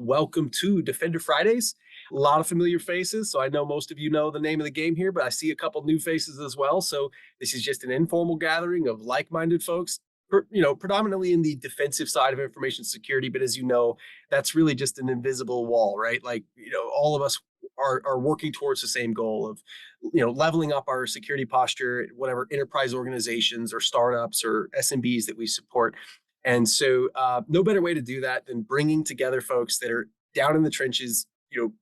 Welcome to Defender Fridays. A lot of familiar faces, so I know most of you know the name of the game here, but I see a couple new faces as well. So this is just an informal gathering of like-minded folks, predominantly in the defensive side of information security. But as you know, that's really just an invisible wall, right? All of us are working towards the same goal of, leveling up our security posture, whatever enterprise organizations or startups or SMBs that we support. And so, no better way to do that than bringing together folks that are down in the trenches,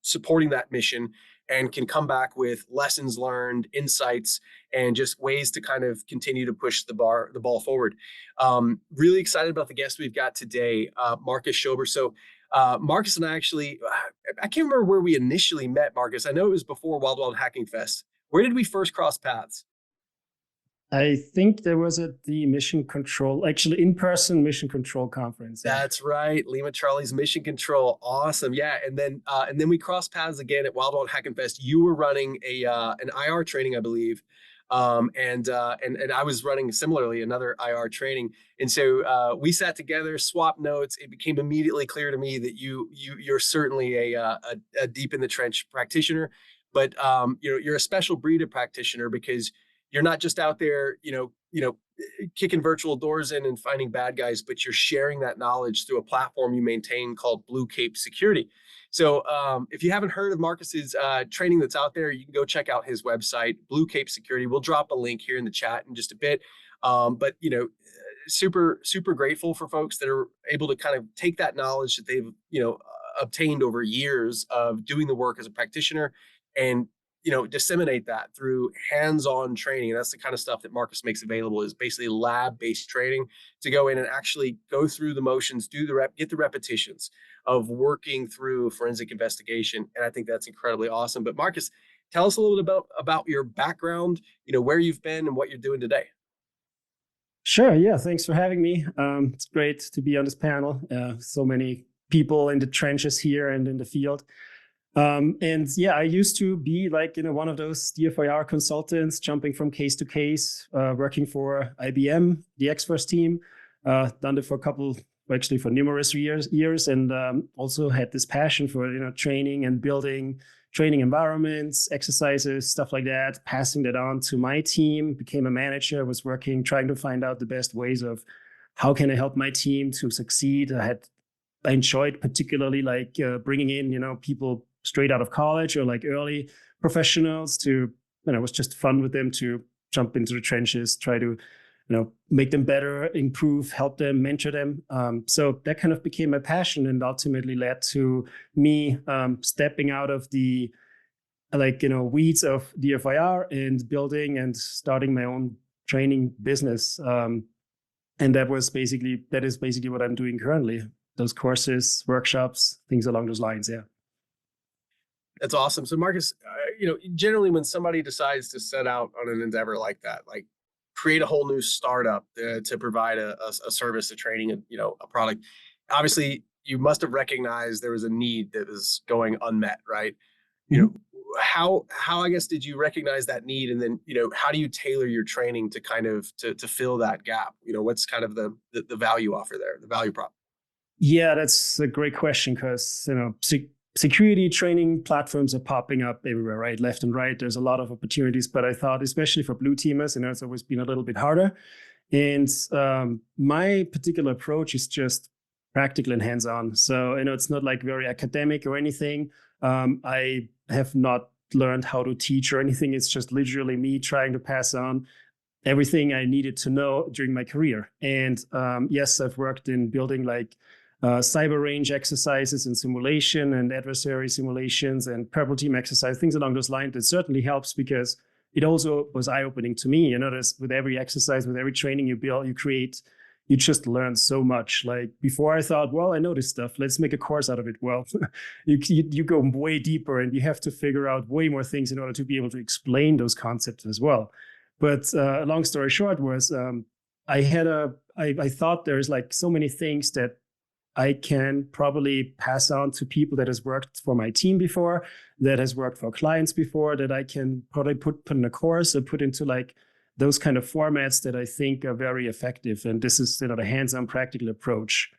supporting that mission, and can come back with lessons learned, insights, and just ways to kind of continue to push the ball forward. Really excited about the guest we've got today, Markus Schober. So, Markus and I actually, I can't remember where we initially met, Markus. I know it was before Wild Wild Hacking Fest. Where did we first cross paths? I think there was at the Mission Control, actually in-person Mission Control conference. Yeah. That's right, Lima Charlie's Mission Control. Awesome, yeah. And then we crossed paths again at Wild Wild Hackin' Fest. You were running an IR training, I believe, and I was running similarly another IR training. And so we sat together, swapped notes. It became immediately clear to me that you're certainly a deep in the trench practitioner, but you're a special breed of practitioner because you're not just out there, kicking virtual doors in and finding bad guys, but you're sharing that knowledge through a platform you maintain called Blue Cape Security. So if you haven't heard of Markus's training that's out there, you can go check out his website, Blue Cape Security. We'll drop a link here in the chat in just a bit. But super, super grateful for folks that are able to kind of take that knowledge that they've, obtained over years of doing the work as a practitioner and disseminate that through hands-on training. That's the kind of stuff that Markus makes available, is basically lab-based training to go in and actually go through the motions, get the repetitions of working through forensic investigation. And I think that's incredibly awesome. But Markus, tell us a little bit about your background, where you've been and what you're doing today. Sure. Yeah. Thanks for having me. It's great to be on this panel. So many people in the trenches here and in the field. And yeah, I used to be one of those DFIR consultants, jumping from case to case, working for IBM, the X-Force team, done it for for numerous years, and also had this passion for, training and building training environments, exercises, stuff like that, passing that on to my team, became a manager, was trying to find out the best ways of how can I help my team to succeed. I enjoyed particularly bringing in, people straight out of college or early professionals to, it was just fun with them to jump into the trenches, try to, make them better, improve, help them, mentor them. So that kind of became my passion and ultimately led to me stepping out of the, weeds of DFIR and building and starting my own training business. And that is basically what I'm doing currently. Those courses, workshops, things along those lines. Yeah. That's awesome. So Markus, generally when somebody decides to set out on an endeavor like that, create a whole new startup to provide a service, a training, a product, obviously you must have recognized there was a need that was going unmet, right? Mm-hmm. How I guess did you recognize that need, and then how do you tailor your training to kind of to fill that gap? What's kind of the value offer there, the value prop? Yeah, that's a great question because security training platforms are popping up everywhere, right? Left and right. There's a lot of opportunities, but I thought, especially for blue teamers, it's always been a little bit harder. And my particular approach is just practical and hands-on. So, it's not very academic or anything. I have not learned how to teach or anything. It's just literally me trying to pass on everything I needed to know during my career. And yes, I've worked in building cyber range exercises and simulation and adversary simulations and purple team exercise, things along those lines. It certainly helps because it also was eye-opening to me. With every exercise, with every training you build, you create, you just learn so much. Before I thought, well, I know this stuff, let's make a course out of it. Well, you go way deeper and you have to figure out way more things in order to be able to explain those concepts as well. But long story short was I thought there's so many things that I can probably pass on to people that has worked for my team before, that has worked for clients before, that I can probably put in a course or put into those kind of formats that I think are very effective. And this is the hands-on practical approach.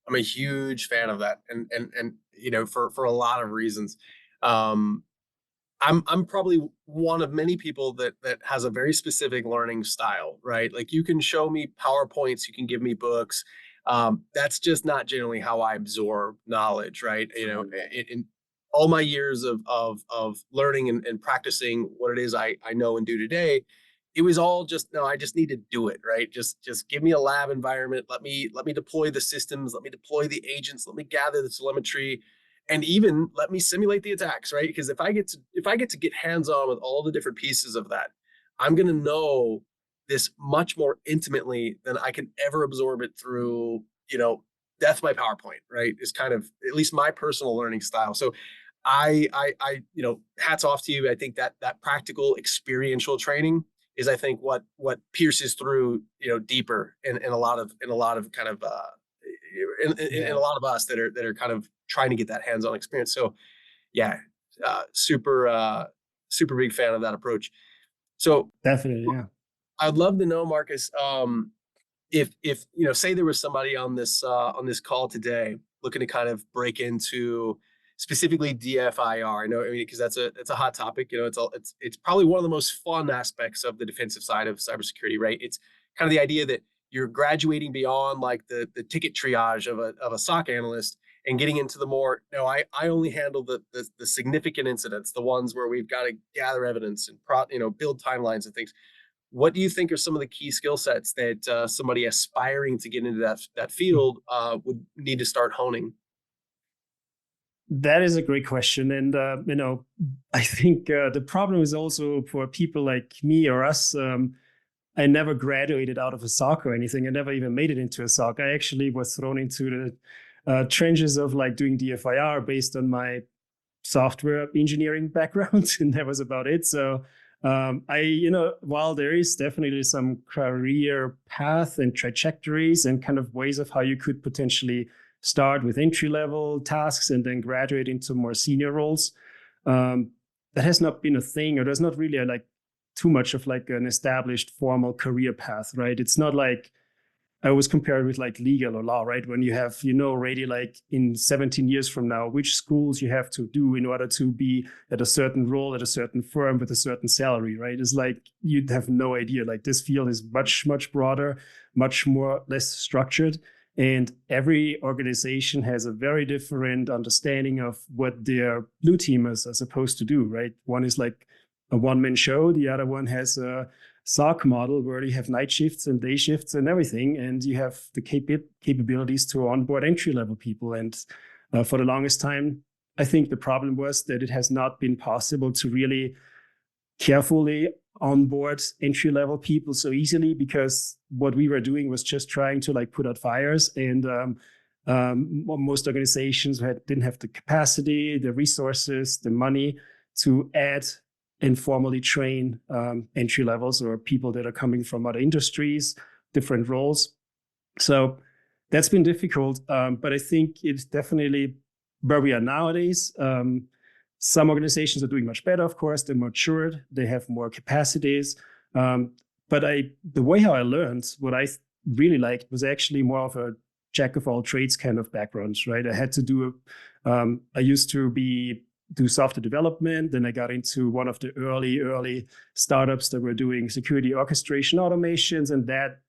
I'm a huge fan of that, and for a lot of reasons. Um, I'm probably one of many people that has a very specific learning style, right? Like you can show me PowerPoints, you can give me books. That's just not generally how I absorb knowledge, right? In all my years of learning and practicing what it is I know and do today, it was all just no, I just need to do it, right? Just give me a lab environment, let me deploy the systems, let me deploy the agents, let me gather the telemetry, and even let me simulate the attacks, right? Because if I get to get hands on with all the different pieces of that, I'm going to know this much more intimately than I can ever absorb it through, death by PowerPoint, right? Is kind of at least my personal learning style. So hats off to you. I think that practical experiential training is, I think, what pierces through, deeper in a lot of kind of in Yeah, a lot of us that are kind of trying to get that hands-on experience. So yeah, super big fan of that approach. So definitely. Yeah. I'd love to know, Marcus, if say there was somebody on this call today looking to kind of break into specifically DFIR. I know, I mean, because that's a hot topic. It's probably one of the most fun aspects of the defensive side of cybersecurity, right? It's kind of the idea that you're graduating beyond like the ticket triage of a SOC analyst and getting into the more, no, I only handle the significant incidents, the ones where we've got to gather evidence and build timelines and things. What do you think are some of the key skill sets that somebody aspiring to get into that field would need to start honing? That is a great question. And, I think the problem is also for people like me or us. I never graduated out of a SOC or anything. I never even made it into a SOC. I actually was thrown into the trenches of like doing DFIR based on my software engineering background, and that was about it. So while there is definitely some career path and trajectories and kind of ways of how you could potentially start with entry level tasks and then graduate into more senior roles, um, that has not been a thing, or there's not really too much of like an established formal career path, right? It's not like I always compare it with like legal or law, right? When you have, already like in 17 years from now, which schools you have to do in order to be at a certain role at a certain firm with a certain salary, right? It's like you'd have no idea. Like this field is much, much broader, much more less structured. And every organization has a very different understanding of what their blue teamers are supposed to do, right? One is like a one-man show. The other one has a SOC model where you have night shifts and day shifts and everything, and you have the capabilities to onboard entry-level people. And for the longest time, I think the problem was that it has not been possible to really carefully onboard entry-level people so easily, because what we were doing was just trying to like put out fires, and most organizations didn't have the capacity, the resources, the money to add and formally train entry levels or people that are coming from other industries, different roles. So that's been difficult, but I think it's definitely where we are nowadays. Some organizations are doing much better, of course. They're matured, they have more capacities. But the way how I learned, what I really liked was actually more of a jack of all trades kind of background, right? I used to do software development. Then I got into one of the early startups that were doing security orchestration automations, and that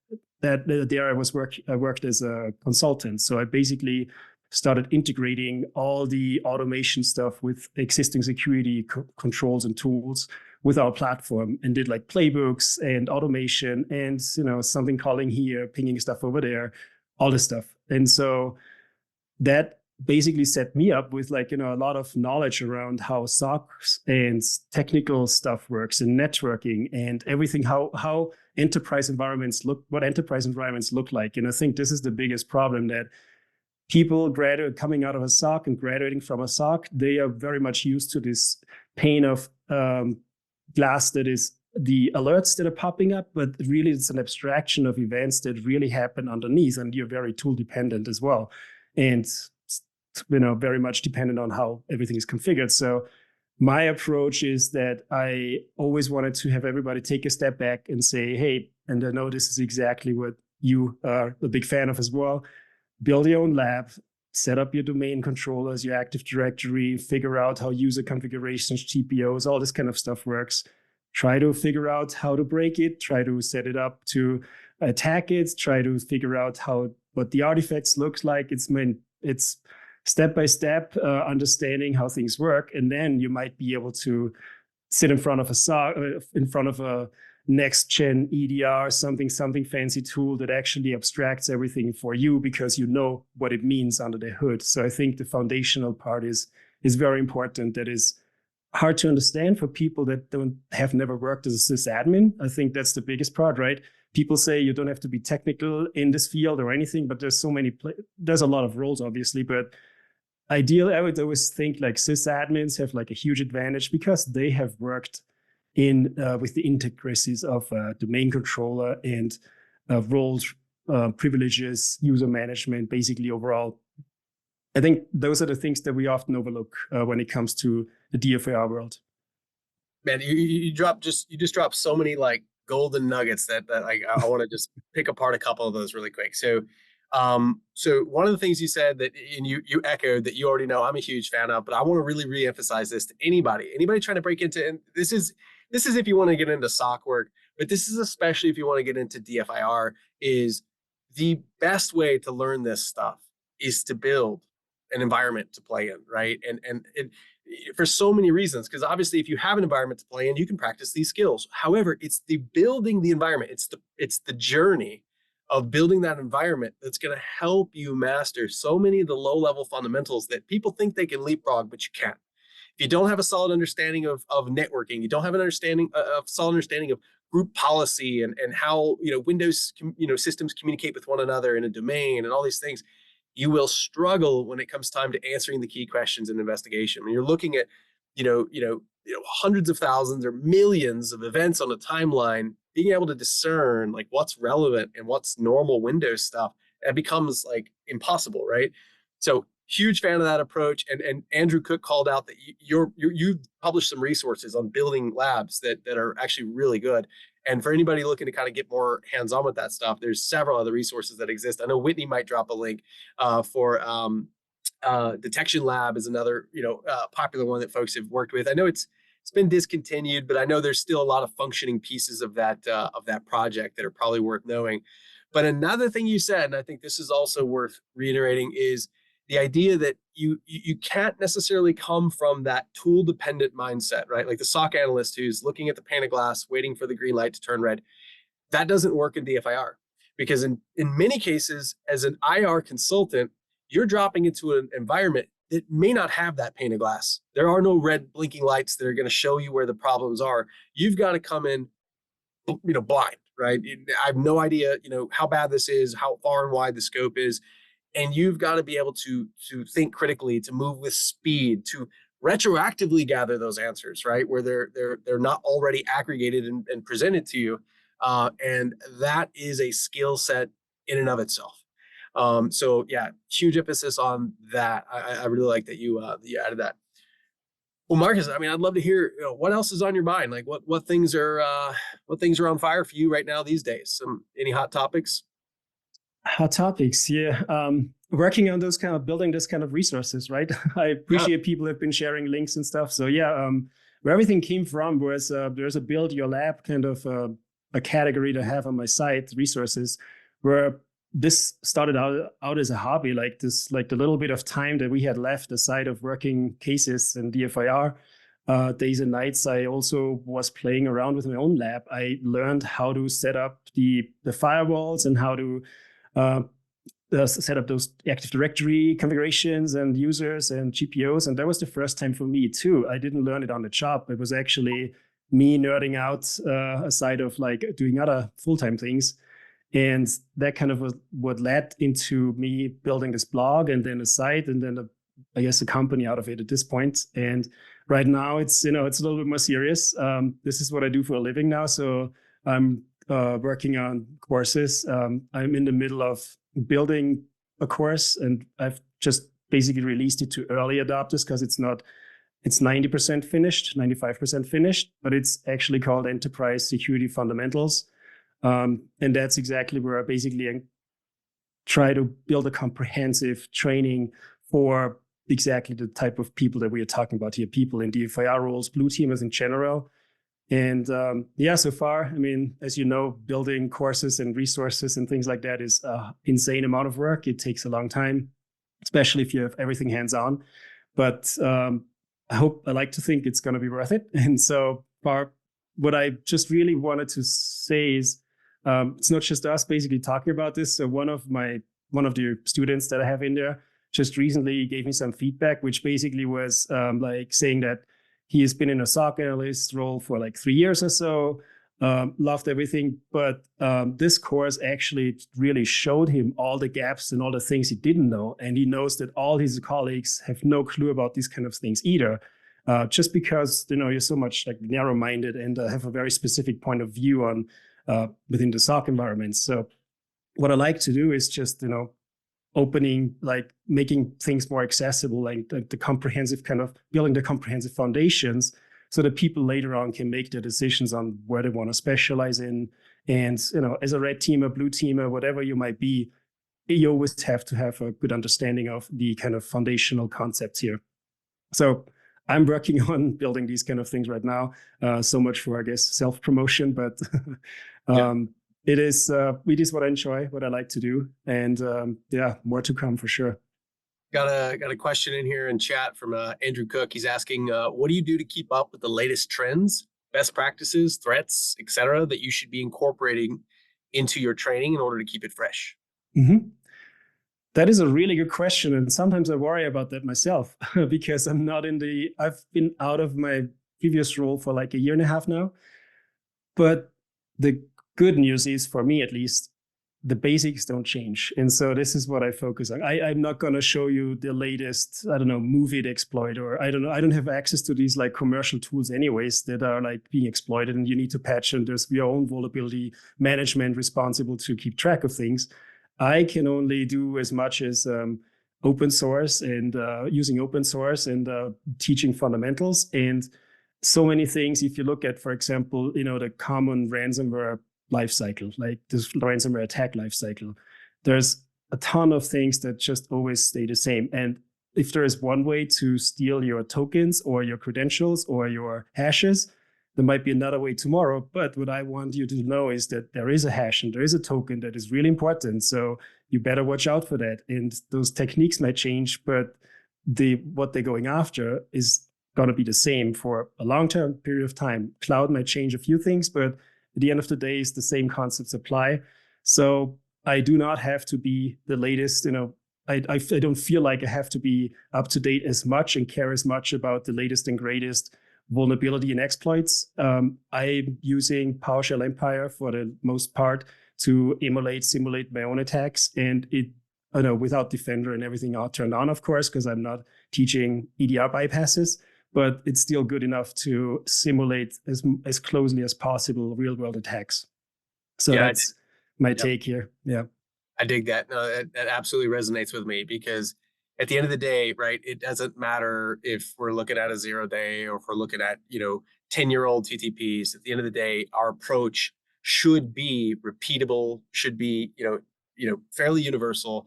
there I worked as a consultant. So I basically started integrating all the automation stuff with existing security controls and tools with our platform, and did like playbooks and automation and something calling here, pinging stuff over there, all this stuff. And so that basically set me up with a lot of knowledge around how SOCs and technical stuff works and networking and everything, how enterprise environments look like. And I think this is the biggest problem, that people coming out of a SOC and graduating from a SOC, they are very much used to this pane of glass that is the alerts that are popping up, but really it's an abstraction of events that really happen underneath, and you're very tool dependent as well, and very much dependent on how everything is configured. So my approach is that I always wanted to have everybody take a step back and say, hey, and I know this is exactly what you are a big fan of as well, build your own lab, set up your domain controllers, your Active Directory, figure out how user configurations, GPOs, all this kind of stuff works. Try to figure out how to break it, try to set it up to attack it, try to figure out what the artifacts looks like. It's step by step understanding how things work, and then you might be able to sit in front of a next gen EDR, something fancy tool that actually abstracts everything for you because you know what it means under the hood. So I think the foundational part is very important. That is hard to understand for people that have never worked as a sysadmin. I think that's the biggest part, right? People say you don't have to be technical in this field or anything, but there's a lot of roles, obviously, but ideally, I would always think like sysadmins have like a huge advantage because they have worked in with the intricacies of domain controller and roles, privileges, user management, basically overall. I think those are the things that we often overlook when it comes to the DFIR world. Man, you just dropped so many like golden nuggets that like I want to just pick apart a couple of those really quick. So one of the things you said that, and you echoed that you already know I'm a huge fan of, but I want to really re-emphasize this to anybody trying to break into, and this is if you want to get into SOC work, but this is especially if you want to get into DFIR, is the best way to learn this stuff is to build an environment to play in, right? And for so many reasons, because obviously if you have an environment to play in, you can practice these skills. However, it's the building the environment, it's the journey of building that environment that's going to help you master so many of the low-level fundamentals that people think they can leapfrog, but you can't. If you don't have a solid understanding of networking, you don't have a solid understanding of group policy and how Windows systems communicate with one another in a domain and all these things, you will struggle when it comes time to answering the key questions in investigation. When you're looking at hundreds of thousands or millions of events on a timeline, being able to discern like what's relevant and what's normal Windows stuff, it becomes like impossible, right? So huge fan of that approach. And Andrew Cook called out that you published some resources on building labs that are actually really good. And for anybody looking to kind of get more hands-on with that stuff, there's several other resources that exist. I know Whitney might drop a link for Detection Lab is another popular one that folks have worked with. I know it's been discontinued, but I know there's still a lot of functioning pieces of that project that are probably worth knowing. But another thing you said, and I think this is also worth reiterating, is the idea that you can't necessarily come from that tool dependent mindset, right? Like the SOC analyst who's looking at the pane of glass, waiting for the green light to turn red. That doesn't work in DFIR, because in many cases, as an IR consultant, you're dropping into an environment that may not have that pane of glass. There are no red blinking lights that are going to show you where the problems are. You've got to come in, blind, right? I have no idea, how bad this is, how far and wide the scope is. And you've got to be able to think critically, to move with speed, to retroactively gather those answers, right? Where they're not already aggregated and presented to you. And that is a skill set in and of itself. So yeah, huge emphasis on that. I really like that you added that. Well, Marcus, I mean, I'd love to hear what else is on your mind. Like what things are on fire for you right now these days? Any hot topics? Hot topics, yeah. Working on those building this kind of resources, right? I appreciate people have been sharing links and stuff. So yeah, where everything came from was there's a build your lab kind of a category to have on my site, resources, where this started out as a hobby, like the little bit of time that we had left aside of working cases and DFIR. Days and nights, I also was playing around with my own lab. I learned how to set up the firewalls and how to set up those Active Directory configurations and users and GPOs. And that was the first time for me too. I didn't learn it on the job. It was actually me nerding out aside of like doing other full-time things. And that kind of was what led into me building this blog and then a site and then I guess a company out of it at this point. And right now it's a little bit more serious. This is what I do for a living now. So I'm working on courses. I'm in the middle of building a course, and I've just basically released it to early adopters because it's 90% finished, 95% finished, but it's actually called Enterprise Security Fundamentals. And that's exactly where I basically try to build a comprehensive training for exactly the type of people that we are talking about here, people in DFIR roles, blue teamers in general. And yeah, so far, I mean, as you know, building courses and resources and things like that is an insane amount of work. It takes a long time, especially if you have everything hands-on. But I like to think it's going to be worth it. And so far, what I just really wanted to say is, it's not just us basically talking about this. So one of the students that I have in there just recently gave me some feedback, which basically was like saying that he has been in a SOC analyst role for like 3 years or so, loved everything. But this course actually really showed him all the gaps and all the things he didn't know. And he knows that all his colleagues have no clue about these kind of things either. Just because, you're so much like narrow-minded and have a very specific point of view on within the SOC environment. So what I like to do is just, opening, like making things more accessible, like the comprehensive kind of building the comprehensive foundations so that people later on can make their decisions on where they want to specialize in. And, as a red teamer, blue teamer, whatever you might be, you always have to have a good understanding of the kind of foundational concepts here. So I'm working on building these kind of things right now. So much for, I guess, self-promotion, but it is what I enjoy, what I like to do. And yeah, more to come for sure. Got a question in here in chat from Andrew Cook. He's asking, what do you do to keep up with the latest trends, best practices, threats, etc., that you should be incorporating into your training in order to keep it fresh? Mm-hmm. That is a really good question. And sometimes I worry about that myself because I've been out of my previous role for like a year and a half now. But the good news is, for me at least, the basics don't change. And so this is what I focus on. I'm not going to show you the latest, I don't know, MOVEit exploit, or I don't know. I don't have access to these like commercial tools anyways that are like being exploited and you need to patch, and there's your own vulnerability management responsible to keep track of things. I can only do as much as open source and using open source and teaching fundamentals. And so many things, if you look at, for example, the common ransomware lifecycle, like this ransomware attack lifecycle, there's a ton of things that just always stay the same. And if there is one way to steal your tokens or your credentials or your hashes, there might be another way tomorrow. But what I want you to know is that there is a hash and there is a token that is really important. So you better watch out for that. And those techniques might change, but what they're going after is going to be the same for a long-term period of time. Cloud might change a few things, but at the end of the day, the same concepts apply. So I do not have to be the latest. I don't feel like I have to be up to date as much and care as much about the latest and greatest vulnerability and exploits. I'm using PowerShell Empire for the most part to simulate my own attacks, and without Defender and everything all turned on, of course, because I'm not teaching EDR bypasses. But it's still good enough to simulate as closely as possible real-world attacks. So that's my take here. Yeah. I dig that. No, that absolutely resonates with me, because at the end of the day, right, it doesn't matter if we're looking at a 0-day or if we're looking at, 10-year-old TTPs. At the end of the day, our approach should be repeatable, should be, fairly universal.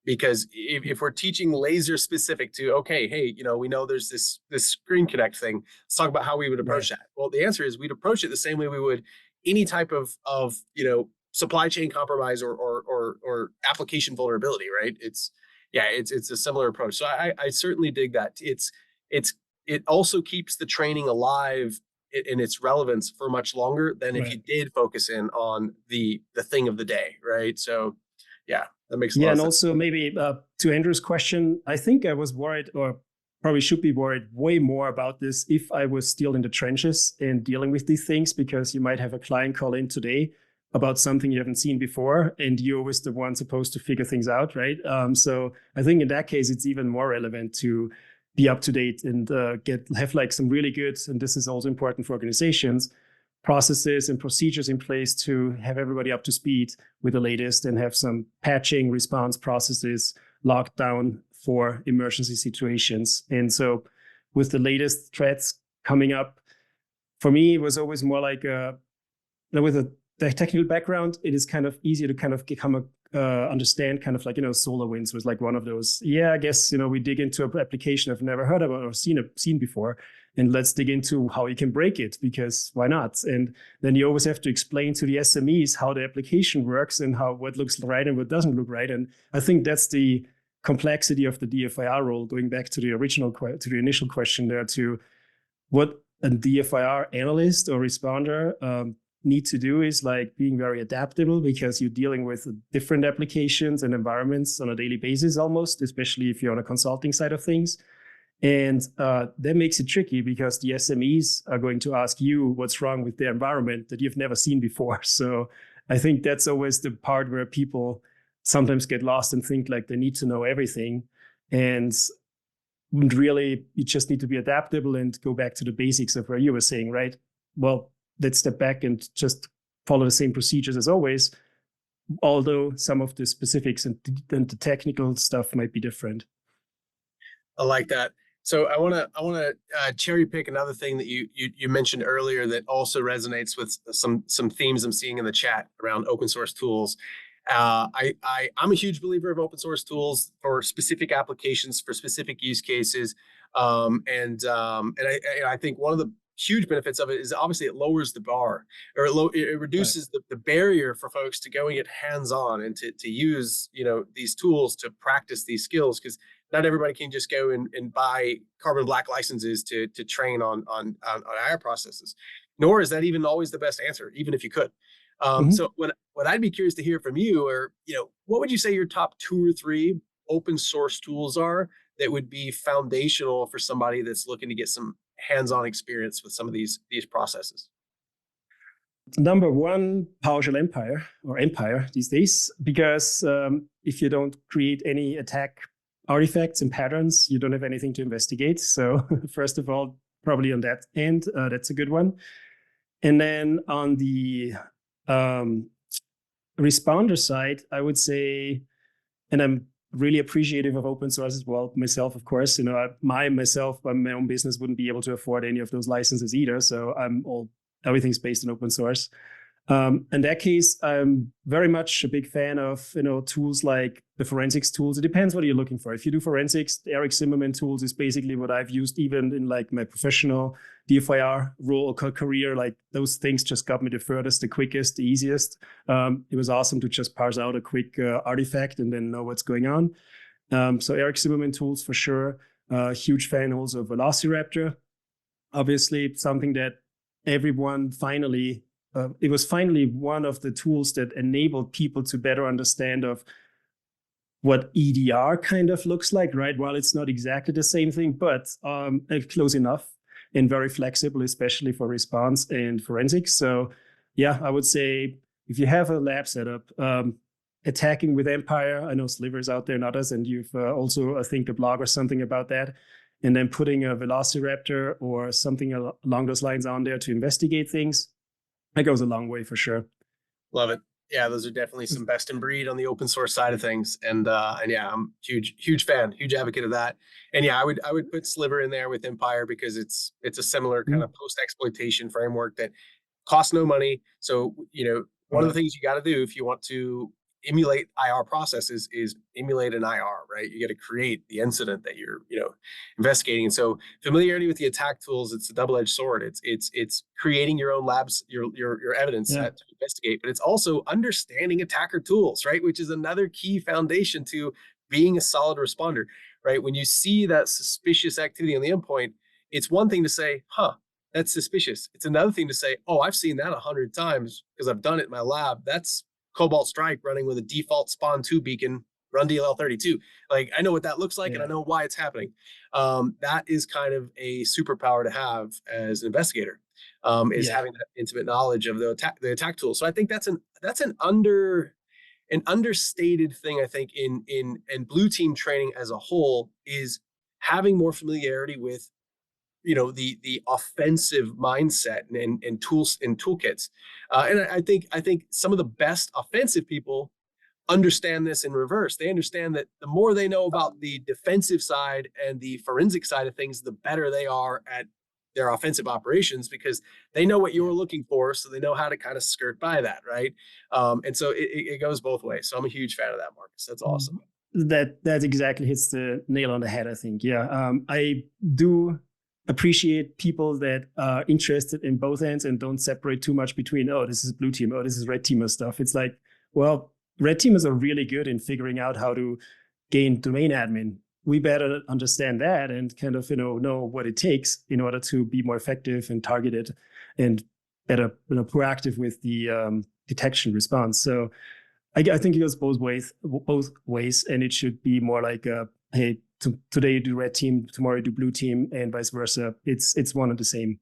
Because if we're teaching laser specific to, okay, hey, we know there's this screen connect thing, let's talk about how we would approach that. Well, the answer is we'd approach it the same way we would any type of supply chain compromise or application vulnerability, right? It's a similar approach. So I certainly dig that. It also keeps the training alive in its relevance for much longer than if you did focus in on the thing of the day, right? So yeah, that makes a lot of sense. And also maybe to Andrew's question, I think I was worried, or probably should be worried way more about this if I was still in the trenches and dealing with these things, because you might have a client call in today about something you haven't seen before, and you're always the one supposed to figure things out, right? So I think in that case, it's even more relevant to be up to date and have like some really good, and this is also important for organizations, processes and procedures in place to have everybody up to speed with the latest and have some patching response processes locked down for emergency situations. And so with the latest threats coming up, for me, it was always more like with the technical background, it is kind of easier to kind of understand kind of like, SolarWinds was like one of those, yeah, I guess, we dig into an application I've never heard about or seen before, and let's dig into how you can break it, because why not? And then you always have to explain to the SMEs how the application works and how what looks right and what doesn't look right. And I think that's the complexity of the DFIR role, going back to the initial question there, to what a DFIR analyst or responder need to do is like being very adaptable, because you're dealing with different applications and environments on a daily basis almost, especially if you're on a consulting side of things. And that makes it tricky, because the SMEs are going to ask you what's wrong with their environment that you've never seen before. So I think that's always the part where people sometimes get lost and think like they need to know everything. And really, you just need to be adaptable and go back to the basics of where you were saying, right? Well, let's step back and just follow the same procedures as always, although some of the specifics and the technical stuff might be different. I like that. So I want to cherry pick another thing that you mentioned earlier that also resonates with some themes I'm seeing in the chat around open source tools. I'm a huge believer of open source tools for specific applications, for specific use cases, and I think one of the huge benefits of it is obviously it lowers the bar, or it reduces the barrier for folks to go and get hands-on and to use these tools to practice these skills, because not everybody can just go and buy carbon black licenses to train on IR processes, nor is that even always the best answer, even if you could. So what I'd be curious to hear from you are, what would you say your top 2 or 3 open source tools are that would be foundational for somebody that's looking to get some hands-on experience with some of these processes? Number one, PowerShell Empire, or Empire these days, because if you don't create any attack artifacts and patterns, you don't have anything to investigate. So first of all, probably on that end, that's a good one. And then on the responder side, I would say, and I'm really appreciative of open source as well myself, of course. My own business wouldn't be able to afford any of those licenses either. So everything's based on open source. In that case, I'm very much a big fan of tools like the forensics tools. It depends what you're looking for. If you do forensics, the Eric Zimmerman tools is basically what I've used even in like my professional DFIR role or career. Like those things just got me the furthest, the quickest, the easiest. It was awesome to just parse out a quick artifact and then know what's going on. So Eric Zimmerman tools for sure. Huge fan also of Velociraptor. Obviously, something that everyone finally. It was finally one of the tools that enabled people to better understand of what EDR kind of looks like, right? While it's not exactly the same thing, but close enough and very flexible, especially for response and forensics. So yeah, I would say if you have a lab setup, attacking with Empire, I know Sliver's out there and others, and you've also, I think, a blog or something about that, and then putting a Velociraptor or something along those lines on there to investigate things, that goes a long way for sure. Love it. Yeah, those are definitely some best in breed on the open source side of things. And yeah, I'm huge fan, huge advocate of that. And yeah, I would put Sliver in there with Empire because it's a similar kind of post exploitation framework that costs no money. So, one of the things you got to do if you want to emulate IR processes is emulate an IR, right? You got to create the incident that you're, investigating. And so familiarity with the attack tools, it's a double-edged sword. It's creating your own labs, your evidence to investigate, but it's also understanding attacker tools, right? Which is another key foundation to being a solid responder, right? When you see that suspicious activity on the endpoint, it's one thing to say, that's suspicious. It's another thing to say, oh, I've seen that 100 times because I've done it in my lab. That's Cobalt Strike running with a default spawn 2 beacon, run DLL32. Like, I know what that looks like and I know why it's happening. That is kind of a superpower to have as an investigator, is having that intimate knowledge of the attack tool. So I think that's an understated thing, I think, in blue team training as a whole, is having more familiarity with the offensive mindset and tools and toolkits. And I think some of the best offensive people understand this in reverse. They understand that the more they know about the defensive side and the forensic side of things, the better they are at their offensive operations because they know what you're looking for, so they know how to kind of skirt by that, right? And so it goes both ways. So I'm a huge fan of that, Marcus. That's awesome. That exactly hits the nail on the head, I think. Yeah, I do appreciate people that are interested in both ends and don't separate too much between, oh, this is blue team, oh, this is red teamer stuff. It's like, well, red teamers are really good in figuring out how to gain domain admin. We better understand that and kind of know what it takes in order to be more effective and targeted and better proactive with the detection response. So I think it goes both ways, and it should be more like, hey, today you do red team, tomorrow you do blue team, and vice versa. It's one and the same.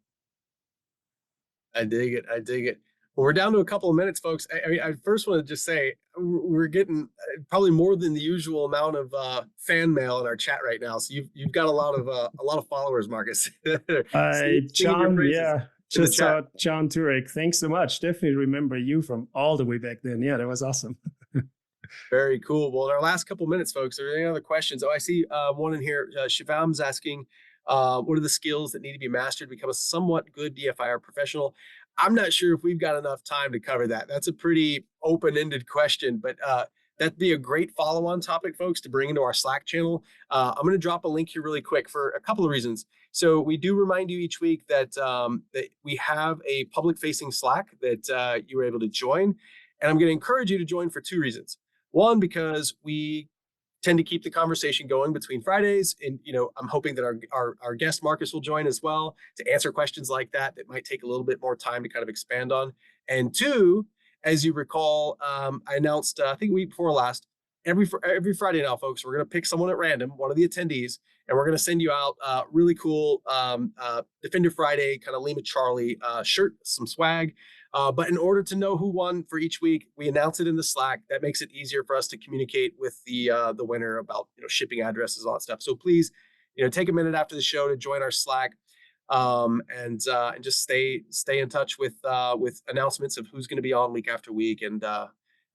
I dig it. I dig it. Well, we're down to a couple of minutes, folks. I first want to just say we're getting probably more than the usual amount of fan mail in our chat right now. So you've got a lot of followers, Marcus. Singing your John, praises yeah, in the just chat. saw John Turek. Thanks so much. Definitely remember you from all the way back then. Yeah, that was awesome. Very cool. Well, in our last couple minutes, folks, are there any other questions? Oh, I see one in here. Shivam's asking, what are the skills that need to be mastered to become a somewhat good DFIR professional? I'm not sure if we've got enough time to cover that. That's a pretty open-ended question, but that'd be a great follow-on topic, folks, to bring into our Slack channel. I'm going to drop a link here really quick for a couple of reasons. So we do remind you each week that that we have a public-facing Slack that you were able to join, and I'm going to encourage you to join for two reasons. One, because we tend to keep the conversation going between Fridays. And, I'm hoping that our guest Marcus will join as well to answer questions like that might take a little bit more time to kind of expand on. And two, as you recall, I announced, I think week before last, every Friday now, folks, we're going to pick someone at random, one of the attendees, and we're going to send you out really cool Defender Friday kind of Lima Charlie shirt, some swag. But in order to know who won for each week, we announce it in the Slack. That makes it easier for us to communicate with the winner about shipping addresses, all that stuff. So please, take a minute after the show to join our Slack, and just stay in touch with announcements of who's going to be on week after week, and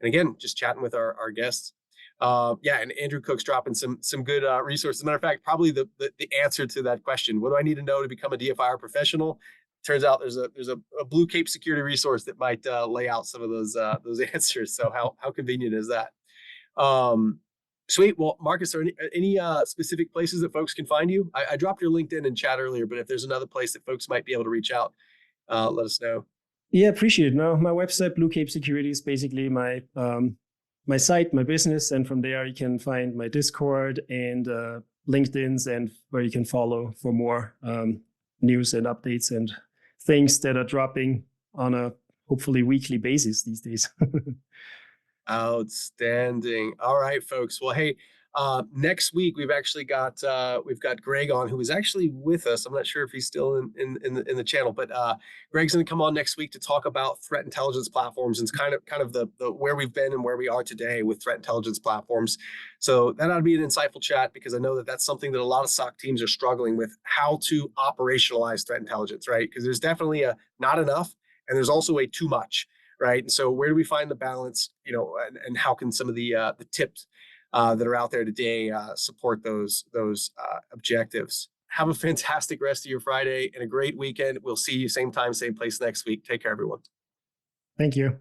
again, just chatting with our guests. And Andrew Cook's dropping some good resources. As a matter of fact, probably the answer to that question: what do I need to know to become a DFIR professional? Turns out there's a Blue Cape security resource that might lay out some of those answers. So how convenient is that? Sweet. Well, Marcus, are any specific places that folks can find you? I dropped your LinkedIn in chat earlier, but if there's another place that folks might be able to reach out, let us know. Yeah, appreciate it. No, my website, Blue Cape Security, is basically my my site, my business, and from there you can find my Discord and LinkedIn's, and where you can follow for more news and updates and things that are dropping on a hopefully weekly basis these days. Outstanding. All right, folks. Well, hey, next week we've got Greg on, who is actually with us. I'm not sure if he's still in the channel, but Greg's going to come on next week to talk about threat intelligence platforms, and it's kind of the where we've been and where we are today with threat intelligence platforms. So that ought to be an insightful chat, because I know that that's something that a lot of SOC teams are struggling with, how to operationalize threat intelligence, right? Because there's definitely a not enough, and there's also a too much. Right. And so where do we find the balance, and how can some of the tips that are out there today support those objectives? Have a fantastic rest of your Friday and a great weekend. We'll see you same time, same place next week. Take care, everyone. Thank you.